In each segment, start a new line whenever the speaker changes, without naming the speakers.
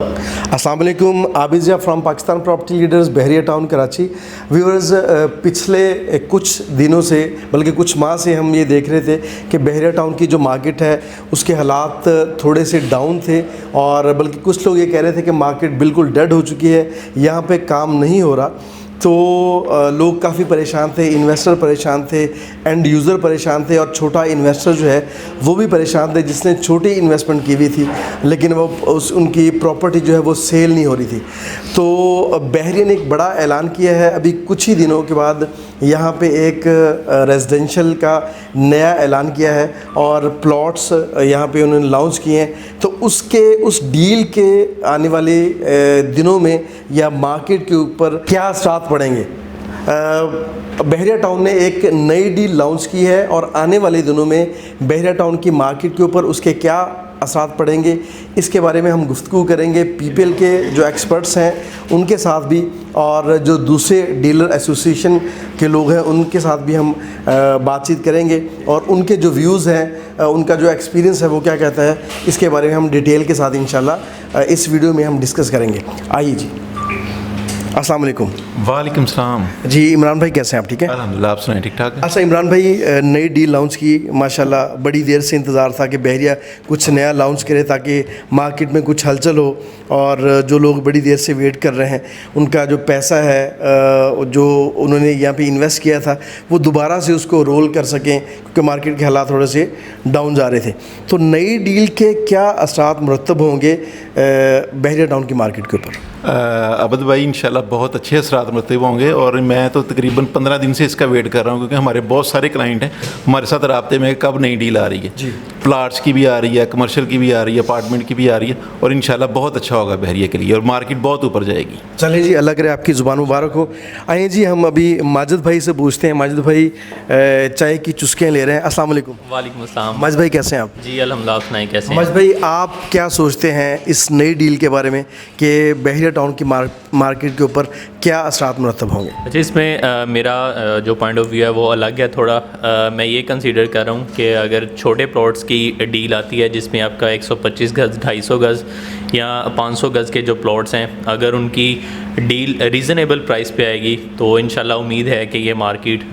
अस्सलाम वालेकुम, Abiz from Pakistan property leaders, Bahria Town Karachi. Viewers, पिछले कुछ दिनों से बल्कि कुछ माह से हम ये देख रहे थे कि बहरिया टाउन की जो मार्केट है उसके हालात थोड़े से डाउन थे, और बल्कि कुछ लोग ये कह रहे थे कि मार्केट बिल्कुल डेड हो चुकी है, यहाँ पे काम नहीं हो रहा। तो लोग काफ़ी परेशान थे, इन्वेस्टर परेशान थे, एंड यूज़र परेशान थे, और छोटा इन्वेस्टर जो है वो भी परेशान थे जिसने छोटी इन्वेस्टमेंट की हुई थी, लेकिन वो उनकी प्रॉपर्टी जो है वो सेल नहीं हो रही थी। तो बहरिया ने एक बड़ा ऐलान किया है अभी कुछ ही दिनों के बाद, यहाँ पे एक रेजिडेंशियल का नया ऐलान किया है और प्लॉट्स यहाँ पे उन्होंने लॉन्च किए हैं। तो उस डील के आने वाले दिनों में या मार्केट के ऊपर क्या असरात पड़ेंगे। बहरिया टाउन ने एक नई डील लॉन्च की है और आने वाले दिनों में बहरिया टाउन की मार्केट के ऊपर उसके क्या असरात पड़ेंगे, इसके बारे में हम गुफ्तगू करेंगे पीपीएल के जो एक्सपर्ट्स हैं उनके साथ भी, और जो दूसरे डीलर एसोसिएशन के लोग हैं उनके साथ भी हम बातचीत करेंगे, और उनके जो व्यूज़ हैं, उनका जो एक्सपीरियंस है वो क्या कहता है, इसके बारे में हम डिटेल के साथ इंशाल्लाह इस वीडियो में हम डिस्कस करेंगे। आइए जी। अस्सलाम वालेकुम।
वालेकुम सलाम
जी। इमरान भाई कैसे हैं आप? ठीक है
अल्हम्दुलिल्लाह, आप सुनाएं? ठीक ठाक है।
अच्छा इमरान भाई, नई डील लॉन्च की, माशाल्लाह बड़ी देर से इंतज़ार था कि बहरिया कुछ नया लॉन्च करे ताकि मार्केट में कुछ हलचल हो, और जो लोग बड़ी देर से वेट कर रहे हैं उनका जो पैसा है जो उन्होंने यहाँ पे इन्वेस्ट किया था वो दोबारा से उसको रोल कर सकें, क्योंकि मार्केट के हालात थोड़े से डाउन जा रहे थे। तो नई डील के क्या असरात मुरतब होंगे बहरिया टाउन की मार्केट के ऊपर?
अबद भाई, इंशाल्लाह बहुत अच्छे असरात मरतब होंगे, और मैं तो तकरीबन 15 दिन से इसका वेट कर रहा हूँ, क्योंकि हमारे बहुत सारे क्लाइंट हैं हमारे साथ राब्ते में कब नई डील आ रही है जी। प्लाट्स की भी आ रही है, कमर्शियल की भी आ रही है, अपार्टमेंट की भी आ रही है, और इंशाल्लाह बहुत अच्छा होगा बहरिया के लिए, और मार्केट बहुत ऊपर जाएगी।
चलिए जी, अल्लाह करे आपकी ज़ुबान मुबारक हो। आइए जी, हम अभी माजिद भाई से पूछते हैं। माजिद भाई चाय की चुस्कियाँ ले रहे हैं। अस्सलाम वालेकुम।
वालेकुम अस्सलाम।
माजिद भाई कैसे हैं आप?
जी अल्हम्दुलिल्लाह, आप सुनाएं कैसे हैं?
माजिद भाई, आप क्या सोचते हैं इस नई डील के बारे में कि बहरिया टाउन की मार्केट के ऊपर क्या असरात मुरतब होंगे?
अच्छा, इसमें मेरा जो पॉइंट ऑफ व्यू है वो अलग है थोड़ा। मैं ये कंसीडर कर रहा हूँ कि अगर छोटे प्लॉट्स की डील आती है जिसमें आपका 125 गज़, 250 गज़ या 500 गज़ के जो प्लॉट्स हैं, अगर उनकी डील रीज़नेबल प्राइस पे आएगी तो इंशाल्लाह उम्मीद है कि ये मार्केट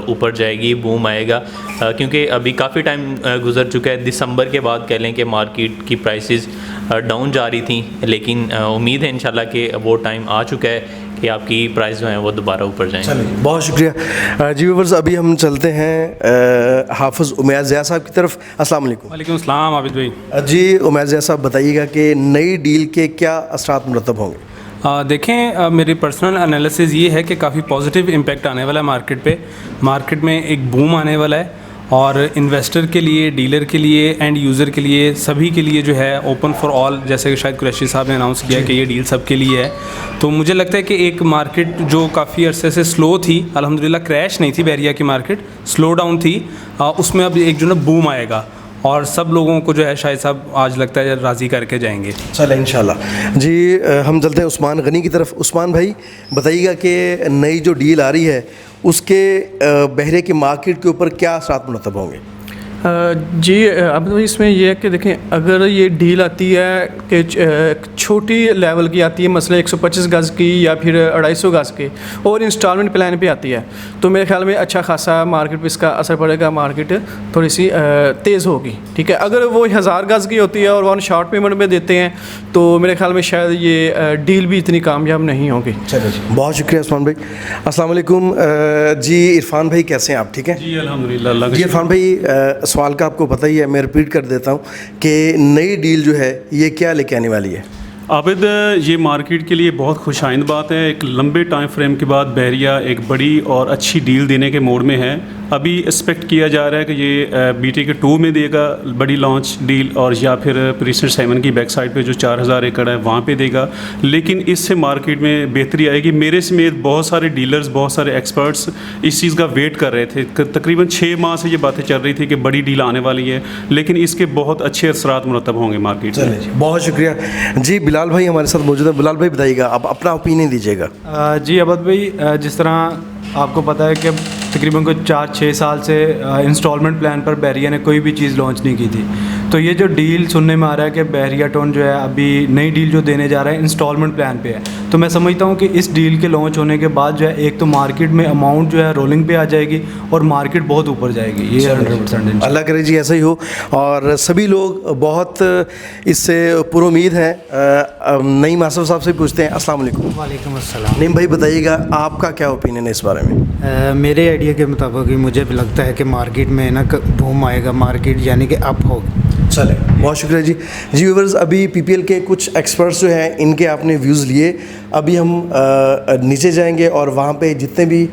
ऊपर जाएगी, बूम आएगा। क्योंकि अभी काफ़ी टाइम गुजर चुका है, दिसंबर के बाद कह लें कि मार्केट की प्राइसेस डाउन जा रही थी, लेकिन उम्मीद है इंशाल्लाह कि वो टाइम आ चुका है कि आपकी प्राइस जो है वो दोबारा ऊपर जाएंगे।
चलिए, बहुत शुक्रिया जी। व्यूअर्स, अभी हम चलते हैं हाफिज़ उमैर ज़िया साहब की तरफ। अस्सलाम वालेकुम।
वालेकुम सलाम आबिद भाई।
जी उमैर ज़िया साहब, बताइएगा कि नई डील के क्या असरात मुरतब होंगे?
देखें, मेरी पर्सनल एनालिसिस ये है कि काफ़ी पॉजिटिव इम्पैक्ट आने वाला है मार्केट पे। मार्केट में एक बूम आने वाला है, और इन्वेस्टर के लिए, डीलर के लिए, एंड यूज़र के लिए, सभी के लिए जो है ओपन फॉर ऑल, जैसे कि शायद कुरैशी साहब ने अनाउंस किया कि ये डील सबके लिए है। तो मुझे लगता है कि एक मार्केट जो काफ़ी अरसे से स्लो थी, अल्हम्दुलिल्लाह क्रैश नहीं थी बहरिया की मार्केट, स्लो डाउन थी, उसमें अब एक जो ना बूम आएगा, और सब लोगों को जो है शायद साहब आज लगता है राज़ी करके जाएंगे।
चलें इंशाल्लाह जी। हम चलते हैं उस्मान गनी की तरफ। उस्मान भाई, बताइएगा कि नई जो डील आ रही है उसके बहरे की मार्केट के ऊपर क्या असरात मुरतब होंगे?
जी, अब तो इसमें यह है कि देखें, अगर ये डील आती है कि छोटी लेवल की आती है, मसला 125 गज़ की या फिर 250 गज़ की, और इंस्टॉलमेंट प्लान पे आती है, तो मेरे ख्याल में अच्छा खासा मार्केट पे इसका असर पड़ेगा, मार्केट थोड़ी सी तेज़ होगी। ठीक है, अगर वो 1000 गज़ की होती है और वन शॉर्ट पेमेंट में देते हैं तो मेरे ख्याल में शायद ये डील भी इतनी कामयाब नहीं होगी।
चलिए जी, बहुत शुक्रिया उस्मान भाई। अस्सलाम वालेकुम जी। इरफान भाई कैसे हैं आप? ठीक है
जी अल्हम्दुलिल्लाह।
जी इरफान भाई, सवाल का आपको पता ही है, मैं रिपीट कर देता हूँ कि नई डील जो है ये क्या लेके आने वाली है?
आबिद, ये मार्केट के लिए बहुत खुशाइंद बात है। एक लंबे टाइम फ्रेम के बाद बहरिया एक बड़ी और अच्छी डील देने के मोड में है। अभी एक्सपेक्ट किया जा रहा है कि ये BTK 2 में देगा बड़ी लॉन्च डील, और या फिर प्रीसेंट 7 की बैक साइड पे जो 4000 एकड़ है वहाँ पे देगा, लेकिन इससे मार्केट में बेहतरी आएगी। मेरे समेत बहुत सारे डीलर्स, बहुत सारे एक्सपर्ट्स इस चीज़ का वेट कर रहे थे। तकरीबन 6 माह से ये बातें चल रही थी कि बड़ी डील आने वाली है, लेकिन इसके बहुत अच्छे असरात मुरतब होंगे मार्केट में।
बहुत शुक्रिया जी। बिलाल भाई हमारे साथ मौजूद है। बिलाल भाई, बताइएगा, आप अपना ओपिनियन दीजिएगा।
जी अबद भाई, जिस तरह आपको पता है कि तकरीबन कोई 4-6 साल से इंस्टॉलमेंट प्लान पर बहरिया ने कोई भी चीज़ लॉन्च नहीं की थी, तो تو یہ جو ڈیل سننے میں آ رہا ہے کہ بحریہ ٹاؤن جو ہے ابھی نئی ڈیل جو دینے جا رہا ہے انسٹالمنٹ پلان پہ ہے, تو میں سمجھتا ہوں کہ اس ڈیل کے لانچ ہونے کے بعد جو ہے ایک تو مارکیٹ میں اماؤنٹ جو ہے رولنگ پہ آ جائے گی اور مارکیٹ بہت اوپر جائے گی. یہ 100%
اللہ کرے جی ایسا ہی ہو, اور سبھی لوگ بہت اس سے پر امید ہیں. نعیم آصف صاحب سے پوچھتے ہیں. السلام علیکم.
وعلیکم السلام.
نعیم بھائی بتائیے گا آپ کا کیا اوپینین ہے اس بارے میں؟
میرے آئیڈیا کے مطابق مجھے بھی لگتا ہے کہ مارکیٹ میں نا بوم آئے گا, مارکیٹ یعنی کہ اپ ہوگا.
چلیں, بہت شکریہ جی. جی ویورز, ابھی پی پی ایل کے کچھ ایکسپرٹس جو ہیں ان کے آپ نے ویوز لیے. ابھی ہم نیچے جائیں گے اور وہاں پہ جتنے بھی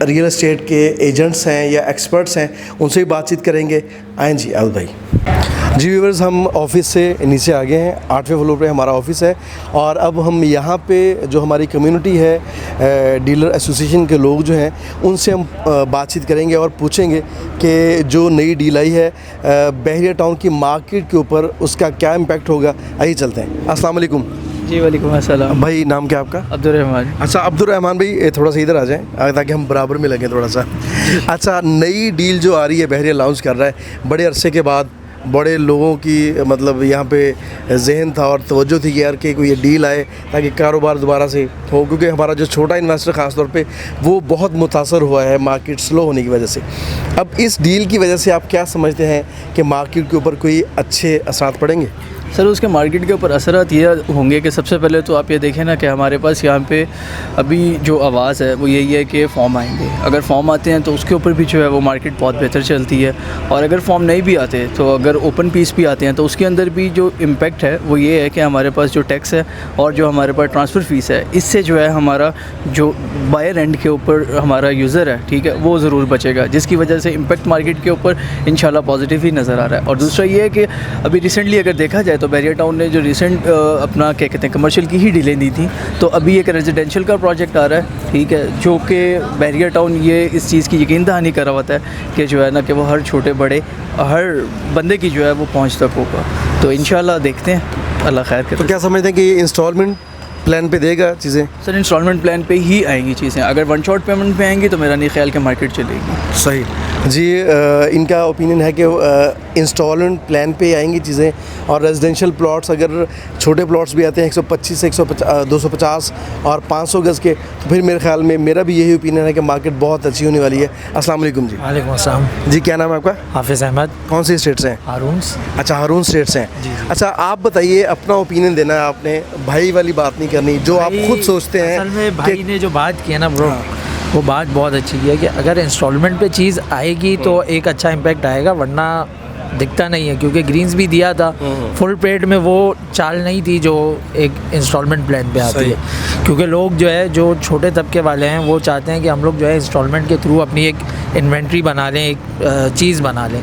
ریئل اسٹیٹ کے ایجنٹس ہیں یا ایکسپرٹس ہیں ان سے بھی بات چیت کریں گے. آئیں جی عابد بھائی. جی ویورز, ہم آفس سے نیچے آ گئے ہیں, 8ویں فلور پہ ہمارا آفس ہے, اور اب ہم یہاں پہ جو ہماری کمیونٹی ہے ڈیلر ایسوسیشن کے لوگ جو ہیں ان سے ہم بات چیت کریں گے اور پوچھیں گے کہ جو نئی ڈیل آئی ہے بحریہ ٹاؤن کی مارکیٹ کے اوپر اس کا کیا امپیکٹ ہوگا. آئیے چلتے ہیں. السلام علیکم.
جی وعلیکم السلام.
بھائی نام کیا آپ کا؟
عبدالرحمٰن.
اچھا عبدالرحمٰن بھائی, تھوڑا سا ادھر آ جائیں تاکہ ہم برابر میں لگیں تھوڑا سا. اچھا, نئی ڈیل جو آ رہی ہے بحریہ لانچ کر رہا ہے, بڑے عرصے کے بعد بڑے لوگوں کی مطلب یہاں پہ ذہن تھا اور توجہ تھی کہ یار کہ کوئی یہ ڈیل آئے تاکہ کاروبار دوبارہ سے ہو, کیونکہ ہمارا جو چھوٹا انویسٹر خاص طور پہ وہ بہت متاثر ہوا ہے مارکیٹ سلو ہونے کی وجہ سے. اب اس ڈیل کی وجہ سے آپ کیا سمجھتے ہیں کہ مارکیٹ کے اوپر کوئی اچھے اثرات پڑیں گے؟
سر اس کے مارکیٹ کے اوپر اثرات یہ ہوں گے کہ سب سے پہلے تو آپ یہ دیکھیں نا کہ ہمارے پاس یہاں پہ ابھی جو آواز ہے وہ یہی ہے کہ فارم آئیں گے. اگر فارم آتے ہیں تو اس کے اوپر بھی جو ہے وہ مارکیٹ بہت بہتر چلتی ہے, اور اگر فارم نہیں بھی آتے تو اگر اوپن پیس بھی آتے ہیں تو اس کے اندر بھی جو امپیکٹ ہے وہ یہ ہے کہ ہمارے پاس جو ٹیکس ہے اور جو ہمارے پاس ٹرانسفر فیس ہے, اس سے جو ہے ہمارا جو بائر اینڈ کے اوپر ہمارا یوزر ہے, ٹھیک ہے, وہ ضرور بچے گا, جس کی وجہ سے امپیکٹ مارکیٹ کے اوپر انشاءاللہ پازیٹیو ہی نظر آ رہا ہے. اور دوسرا یہ ہے کہ ابھی ریسنٹلی اگر دیکھا جائے تو بحریہ ٹاؤن نے جو ریسنٹ اپنا کیا کہتے ہیں کمرشل کی ہی ڈیلیں دی تھیں, تو ابھی ایک ریزیڈینشیل کا پروجیکٹ آ رہا ہے, ٹھیک ہے, جو کہ بحریہ ٹاؤن یہ اس چیز کی یقین دہانی کر رہا ہوتا ہے کہ جو ہے نا کہ وہ ہر چھوٹے بڑے ہر بندے کی جو ہے وہ پہنچ تک ہوگا. تو انشاءاللہ دیکھتے ہیں, اللہ خیر کرے.
تو کیا سمجھتے ہیں کہ یہ انسٹالمنٹ پلان پہ دے گا چیزیں؟
سر انسٹالمنٹ پلان پہ ہی آئیں گی چیزیں. اگر ون شاٹ پیمنٹ پہ آئیں گی تو میرا نہیں خیال کہ مارکیٹ چلے گی.
صحیح جی. ان کا اوپینین ہے کہ انسٹالمنٹ پلان پہ آئیں گی چیزیں, اور ریزیڈینشیل پلاٹس اگر چھوٹے پلاٹس بھی آتے ہیں 125 سے 250 اور 500 گز کے, تو پھر میرے خیال میں میرا بھی یہی اوپینین ہے کہ مارکیٹ بہت اچھی ہونے والی ہے. السلام علیکم جی.
وعلیکم السلام.
جی کیا نام ہے آپ کا؟
حافظ احمد.
کون سی اسٹیٹ سے ہیں؟
ہارون.
اچھا ہارون اسٹیٹ سے ہیں. اچھا آپ بتائیے, اپنا اوپینین دینا ہے آپ نے, بھائی والی بات نہیں کرنی, جو آپ خود سوچتے ہیں.
اصل میں بھائی نے جو بات کی ہے نا برو, وہ بات بہت اچھی ہے کہ اگر انسٹالمنٹ پہ چیز آئے گی تو ایک اچھا امپیکٹ آئے گا, ورنہ دکھتا نہیں ہے. کیونکہ گرینز بھی دیا تھا, فل پیڈ میں وہ چال نہیں تھی جو ایک انسٹالمنٹ پلان پہ آتی ہے. کیونکہ لوگ جو ہے جو چھوٹے طبقے والے ہیں وہ چاہتے ہیں کہ ہم لوگ جو ہے انسٹالمنٹ کے تھرو اپنی ایک انوینٹری بنا لیں, ایک چیز بنا لیں,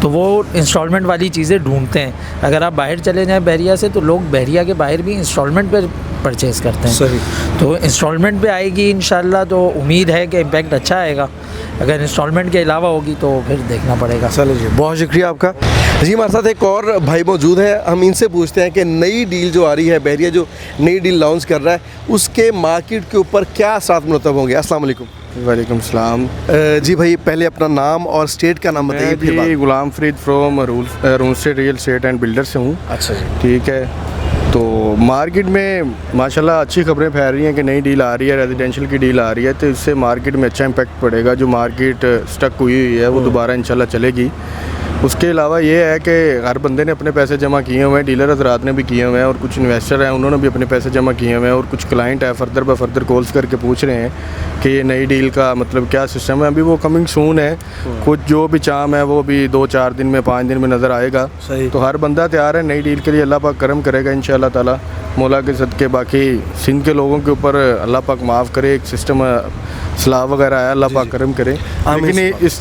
تو وہ انسٹالمنٹ والی چیزیں ڈھونڈتے ہیں. اگر آپ باہر چلے جائیں بحریہ سے, تو لوگ بحریہ کے باہر بھی انسٹالمنٹ پہ پرچیز کرتے ہیں. تو انسٹالمنٹ پہ آئے گی انشاءاللہ, تو امید ہے کہ امپیکٹ اچھا آئے گا. اگر انسٹالمنٹ کے علاوہ ہوگی تو پھر دیکھنا پڑے گا.
چلو جی, بہت شکریہ آپ کا. جی ہمارے ساتھ ایک اور بھائی موجود ہیں, ہم ان سے پوچھتے ہیں کہ نئی ڈیل جو آ رہی ہے, بحریہ جو نئی ڈیل لانچ کر رہا ہے, اس کے مارکیٹ کے اوپر کیا اثرات مرتب ہوں گے. السلام علیکم.
وعلیکم السلام.
جی بھائی پہلے اپنا نام اور اسٹیٹ کا نام بتائیے.
جی Ghulam Farid from Haroon estate real estate and builder سے ہوں.
اچھا جی,
ٹھیک ہے. تو مارکیٹ میں ماشاءاللہ اچھی خبریں پھیل رہی ہیں کہ نئی ڈیل آ رہی ہے, ریزیڈینشیل کی ڈیل آ رہی ہے, تو اس سے مارکیٹ میں اچھا امپیکٹ پڑے گا. جو مارکیٹ سٹک ہوئی ہے وہ دوبارہ انشاءاللہ چلے گی. اس کے علاوہ یہ ہے کہ ہر بندے نے اپنے پیسے جمع کیے ہوئے ہیں, ڈیلر حضرات نے بھی کیے ہوئے ہیں, اور کچھ انویسٹر ہیں انہوں نے بھی اپنے پیسے جمع کیے ہوئے ہیں, اور کچھ کلائنٹ ہے فردر بہ فردر کالس کر کے پوچھ رہے ہیں کہ یہ نئی ڈیل کا مطلب کیا سسٹم ہے. ابھی وہ کمنگ سون ہے, کچھ جو بھی چام ہے وہ بھی 2-4 دن میں 5 دن میں نظر آئے گا. تو ہر بندہ تیار ہے نئی ڈیل کے لیے. اللہ پاک کرم کرے گا انشاءاللہ تعالیٰ مولا کے صدقے. باقی سندھ کے لوگوں کے اوپر اللہ پاک معاف کرے, ایک سسٹم صلاح وغیرہ ہے, اللہ پاک کرم کرے. لیکن اس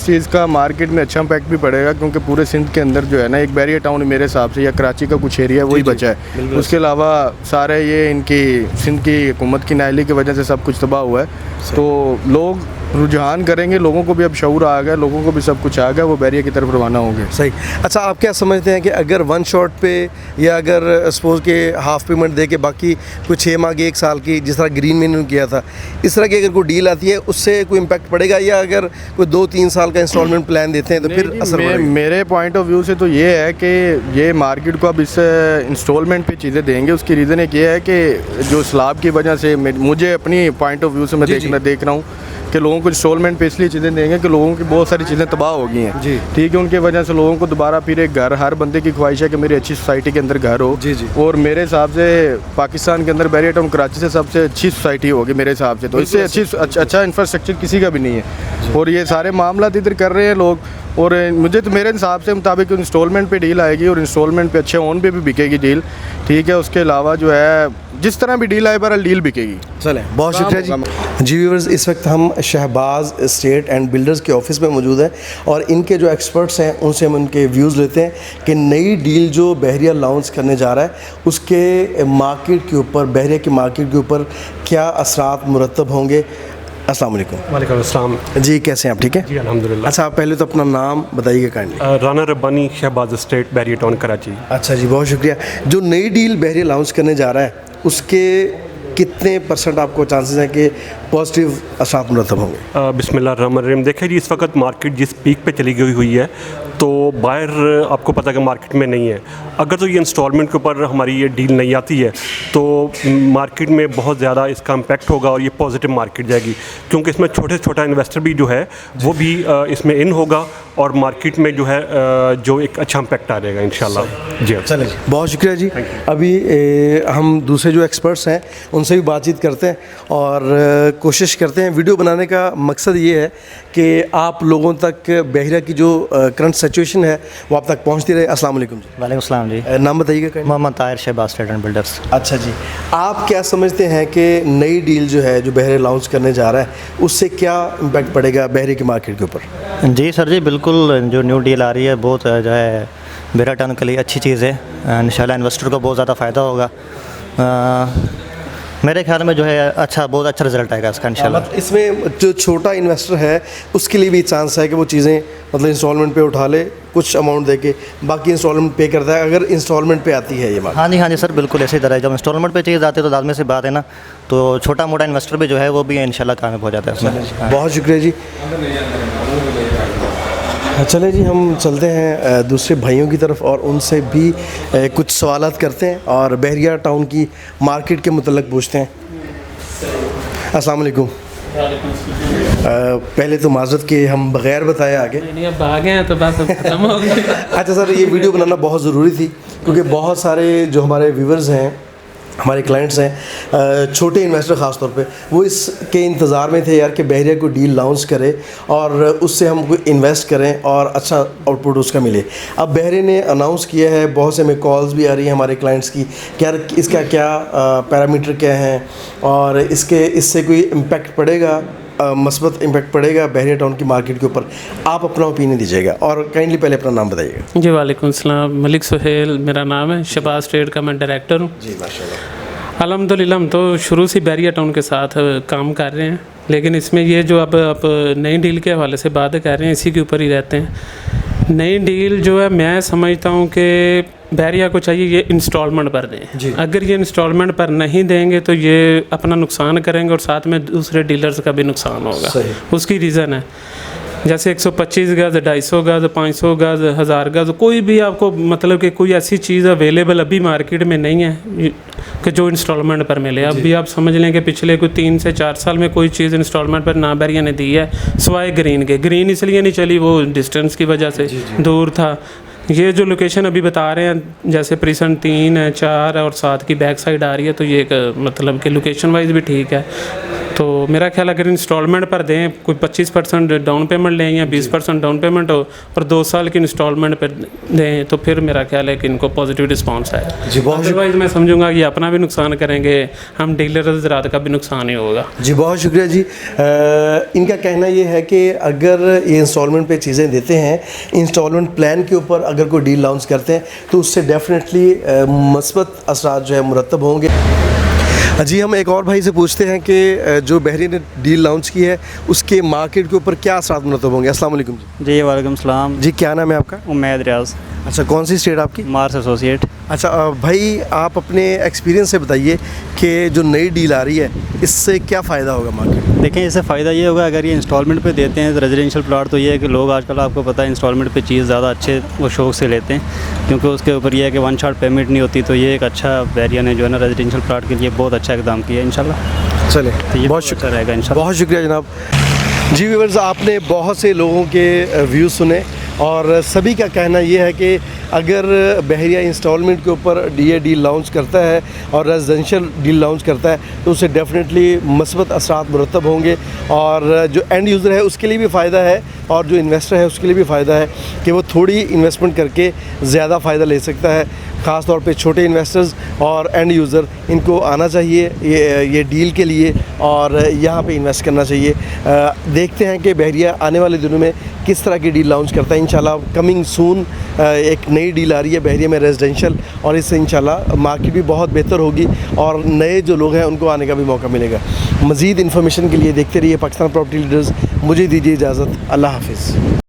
چیز کا مارکیٹ میں اچھا امپیکٹ بھی پڑے گا, کیونکہ پورے سندھ کے اندر جو ہے نا ایک بحریہ ٹاؤن میرے حساب سے یا کراچی کا کچھ ایریا وہی بچا ہے. اس کے علاوہ سارے یہ ان کی سندھ کی حکومت کی نااہلی کی وجہ سے سب کچھ تباہ ہوا ہے. تو لوگ रुझान करेंगे, लोगों को भी अब शऊर आ गया, लोगों को भी सब कुछ आ गया, वो बहरिया की तरफ रवाना होंगे।
सही। अच्छा, आप क्या समझते हैं कि अगर वन शॉट पे या अगर सपोज के हाफ पेमेंट दे के बाकी कुछ 6 माह की 1 साल की, जिस तरह ग्रीन में ने किया था, इस तरह की अगर कोई डील आती है उससे कोई इम्पैक्ट पड़ेगा, या अगर कोई 2-3 साल का इंस्टॉलमेंट प्लान देते हैं तो फिर असर पड़ेगा?
मेरे पॉइंट ऑफ व्यू से तो ये है कि ये मार्केट को अब इस इंस्टॉलमेंट पे चीज़ें देंगे। उसकी रीज़न एक ये है कि जो स्लैब की वजह से मुझे अपनी पॉइंट ऑफ व्यू से मैं देख रहा हूँ कि लोगों को इंस्टॉलमेंट पे इसलिए चीज़ें देंगे कि लोगों की बहुत सारी चीज़ें तबाह हो गई हैं। ठीक है, उनके वजह से लोगों को दोबारा फिर एक घर, हर बंदे की ख्वाहिश है कि मेरी अच्छी सोसाइटी के अंदर घर हो। और मेरे हिसाब से पाकिस्तान के अंदर बहरिया टाउन कराची से सबसे अच्छी सोसाइटी होगी मेरे हिसाब से, तो इससे अच्छा इंफ्रास्ट्रक्चर किसी का भी नहीं है। और ये सारे मामला इधर कर रहे हैं लोग, और मुझे तो मेरे हिसाब से मुताबिक इंस्टॉलमेंट पे डील आएगी और इंस्टॉलमेंट पे अच्छे ऑन पे भी बिकेगी डील। ठीक है, उसके अलावा जो है जिस तरह भी डील आए बहरहाल डील बिकेगी।
चलें, बहुत शुक्रिया जी। व्यूअर्स, इस वक्त हम शहबाज एस्टेट एंड बिल्डर्स के ऑफिस में मौजूद हैं और इनके जो एक्सपर्ट्स हैं उनसे हम उनके व्यूज़ लेते हैं कि नई डील जो बहरिया लॉन्च करने जा रहा है उसके मार्केट के ऊपर, बहरिया की मार्केट के ऊपर क्या असरात मुरतब होंगे। अस्सलाम वालेकुम।
वालेकुम अस्सलाम
जी, कैसे हैं आप? ठीक है
जी, अल्हम्दुलिल्लाह।
अच्छा, आप पहले तो अपना नाम बताइएगा काइंडली।
राना रब्बानी, शहबाज एस्टेट, बहरिया टाउन, कराची।
अच्छा जी, बहुत शुक्रिया। जो नई डील बहरिया लॉन्च करने जा रहा है उसके कितने % आपको चांसेस हैं कि पॉजिटिव असरात मुरतब होंगे?
बिस्मिल्लाहिर्रहमानिर्रहीम। देखिए जी, इस वक्त मार्केट जिस पीक पे चली गई हुई है तो बाहर आपको पता है कि मार्केट में नहीं है। अगर तो ये इंस्टॉलमेंट के ऊपर हमारी ये डील नहीं आती है तो मार्केट में बहुत ज़्यादा इसका इम्पैक्ट होगा और ये पॉजिटिव मार्केट जाएगी, क्योंकि इसमें छोटा इन्वेस्टर भी जो है वो भी इसमें इन होगा और मार्केट में जो है जो एक अच्छा इम्पैक्ट आ जाएगा इंशाल्लाह। जी
चलें, बहुत शुक्रिया जी। अभी हम दूसरे जो एक्सपर्ट्स हैं उनसे भी बातचीत करते हैं और कोशिश करते हैं। वीडियो बनाने का मकसद ये है कि आप लोगों तक बहरिया की जो करंट सिचुएशन है वो आप तक पहुंचती रहे। अस्सलाम वालेकुम जी।
वालेकुम सलाम जी।
नाम बताइएगा।
Mohammad Tahir, Shahbaz estate and builders.
अच्छा जी, आप क्या समझते हैं कि नई डील जो है जो बहरिया लॉन्च करने जा रहा है उससे क्या इम्पैक्ट पड़ेगा बहरिया की मार्केट के ऊपर?
जी सर जी, बिल्कुल जो न्यू डील आ रही है बहुत जो है बहरिया टाउन के लिए अच्छी चीज़ है। इंशाल्लाह इन्वेस्टर को बहुत ज़्यादा फ़ायदा होगा। मेरे ख्याल में जो है बहुत अच्छा रिजल्ट आएगा इसका इंशाल्लाह।
मतलब इसमें जो छोटा इन्वेस्टर है उसके लिए भी चांस है कि वो चीज़ें मतलब इंस्टॉलमेंट पे उठा ले, कुछ अमाउंट दे के बाकी इंस्टॉलमेंट पे करता है, अगर इंस्टॉलमेंट पे आती है ये बात।
हाँ जी सर, बिल्कुल ऐसे ही तरह है। जब इंस्टॉलमेंट पे चीज़ आती है तो लाजमी सी बात है ना, तो छोटा मोटा इन्वेस्टर भी जो है वो भी इंशाल्लाह कामयाब हो जाता है इसमें।
बहुत शुक्रिया जी। चले जी, हम चलते हैं दूसरे भाइयों की तरफ और उनसे भी कुछ सवालात करते हैं और बहरिया टाउन की मार्केट के मुतल्लिक़ पूछते हैं। अस्सलाम वालेकुम। पहले तो माजरत के हम बग़ैर बताए आगे
नहीं, अब आ गए हैं तो बस अब खत्म हो गया।
अच्छा सर, ये वीडियो बनाना बहुत ज़रूरी थी क्योंकि बहुत सारे जो हमारे व्यूवर्स हैं, हमारे क्लाइंट्स हैं, छोटे इन्वेस्टर ख़ास तौर पे, वो इसके इंतज़ार में थे यार कि बहरिया को डील लॉन्च करे और उससे हम कोई इन्वेस्ट करें और अच्छा आउटपुट उसका मिले। अब बहरिया ने अनाउंस किया है, बहुत से हमें कॉल्स भी आ रही हैं हमारे क्लाइंट्स की कि यार इसका क्या पैरामीटर क्या हैं और इससे कोई इम्पैक्ट पड़ेगा, मस्बत इम्पैक्ट पड़ेगा बहरिया टाउन की मार्केट के ऊपर। आप अपना ओपिनियन दीजिएगा और काइंडली पहले अपना नाम बताइएगा।
जी वालेकुम सलाम, मलिक सुहेल मेरा नाम है, शहबाज एस्टेट का मैं डायरेक्टर हूँ।
जी माशाल्लाह।
अल्हम्दुलिल्लाह, हम तो शुरू से बहरिया टाउन के साथ काम कर रहे हैं, लेकिन इसमें ये जो अब आप नई डील के हवाले से बात कर रहे हैं इसी के ऊपर ही रहते हैं। नई डील जो है मैं समझता हूँ कि बहरिया को चाहिए ये इंस्टॉलमेंट पर दें। अगर ये इंस्टॉलमेंट पर नहीं देंगे तो ये अपना नुकसान करेंगे और साथ में दूसरे डीलर्स का भी नुकसान होगा। उसकी रीज़न है जैसे 125 गज़, 250 गज़, 500 गज़, 1000 गज़, कोई भी आपको मतलब कि कोई ऐसी चीज़ अवेलेबल अभी मार्केट में नहीं है कि जो इंस्टॉलमेंट पर मिले। अभी आप समझ लें कि पिछले कोई 3 से 4 साल में कोई चीज़ इंस्टॉलमेंट पर ना बहरिया ने दी है सिवाय ग्रीन के। ग्रीन इसलिए नहीं चली, वो डिस्टेंस की वजह से दूर था। ये जो लोकेशन अभी बता रहे हैं जैसे प्रीसन 3 है, 4 है और 7 की बैक साइड आ रही है, तो ये एक मतलब कि लोकेशन वाइज भी ठीक है। तो मेरा ख्याल अगर इंस्टॉलमेंट पर दें, कोई 25% डाउन पेमेंट लें या 20% डाउन पेमेंट हो और 2 साल की इंस्टॉलमेंट पर दें तो फिर मेरा ख्याल है कि इनको पॉजिटिव रिस्पांस है। अदरवाइज़ मैं समझूंगा कि अपना भी नुकसान करेंगे, हम डीलर हज़रात का भी नुकसान ही होगा।
जी बहुत शुक्रिया जी। इनका कहना ये है कि अगर ये इंस्टॉलमेंट पे चीज़ें देते हैं, इंस्टॉलमेंट प्लान के ऊपर अगर कोई डील लॉन्च करते हैं तो उससे डेफिनेटली मस्बत असरात जो है मुरतब होंगे। جی ہم ایک اور بھائی سے پوچھتے ہیں کہ جو بحریہ نے ڈیل لانچ کی ہے اس کے مارکیٹ کے اوپر کیا اثرات مرتب ہوں گے. السلام علیکم جی.
جی وعلیکم السلام.
جی کیا نام ہے آپ کا؟
امید ریاض.
اچھا کون سی اسٹیٹ آپ کی؟
مارس ایسوسیٹ.
اچھا بھائی آپ اپنے ایکسپیرینس سے بتائیے کہ جو نئی ڈیل آ رہی ہے اس سے کیا فائدہ ہوگا مارکیٹ؟
دیکھیں اس سے فائدہ یہ ہوگا اگر یہ انسٹالمنٹ پہ دیتے ہیں. ریزیڈینشیل پلاٹ تو یہ ہے کہ لوگ آج کل آپ کو پتہ ہے انسٹالمنٹ پہ چیز زیادہ اچھے وہ شوق سے لیتے ہیں کیونکہ اس کے اوپر یہ ہے کہ ون شاٹ پیمنٹ نہیں ہوتی. تو یہ ایک اچھا بحریہ نے جو ہے نا ریزیڈینشیل پلاٹ کے لیے بہت اچھا اقدام کیا ہے انشاءاللہ.
چلیں
بہت شکریہ رہے گا انشاءاللہ.
بہت شکریہ جناب. جی ویورز آپ نے بہت سے لوگوں کے ویوز سنے اور سبھی کا کہنا یہ ہے کہ اگر بحریہ انسٹالمنٹ کے اوپر ڈی اے ڈیل لانچ کرتا ہے اور ریزیڈینشیل ڈیل لانچ کرتا ہے تو اسے ڈیفینیٹلی مثبت اثرات مرتب ہوں گے اور جو اینڈ یوزر ہے اس کے لیے بھی فائدہ ہے اور جو انویسٹر ہے اس کے لیے بھی فائدہ ہے کہ وہ تھوڑی انویسٹمنٹ کر کے زیادہ فائدہ لے سکتا ہے. خاص طور پہ چھوٹے انویسٹرز اور اینڈ یوزر ان کو آنا چاہیے یہ ڈیل کے لیے اور یہاں پہ انویسٹ کرنا چاہیے. دیکھتے ہیں کہ بحریہ آنے والے دنوں میں کس طرح کی ڈیل لانچ کرتا ہے. انشاءاللہ کمنگ سون ایک نئی ڈیل آ رہی ہے بحریہ میں ریزیڈینشیل اور اس سے انشاءاللہ مارکیٹ بھی بہت بہتر ہوگی اور نئے جو لوگ ہیں ان کو آنے کا بھی موقع ملے گا. مزید انفارمیشن کے لیے دیکھتے رہیے پاکستان پراپرٹی لیڈرز. مجھے دیجیے اجازت. اللہ حافظ.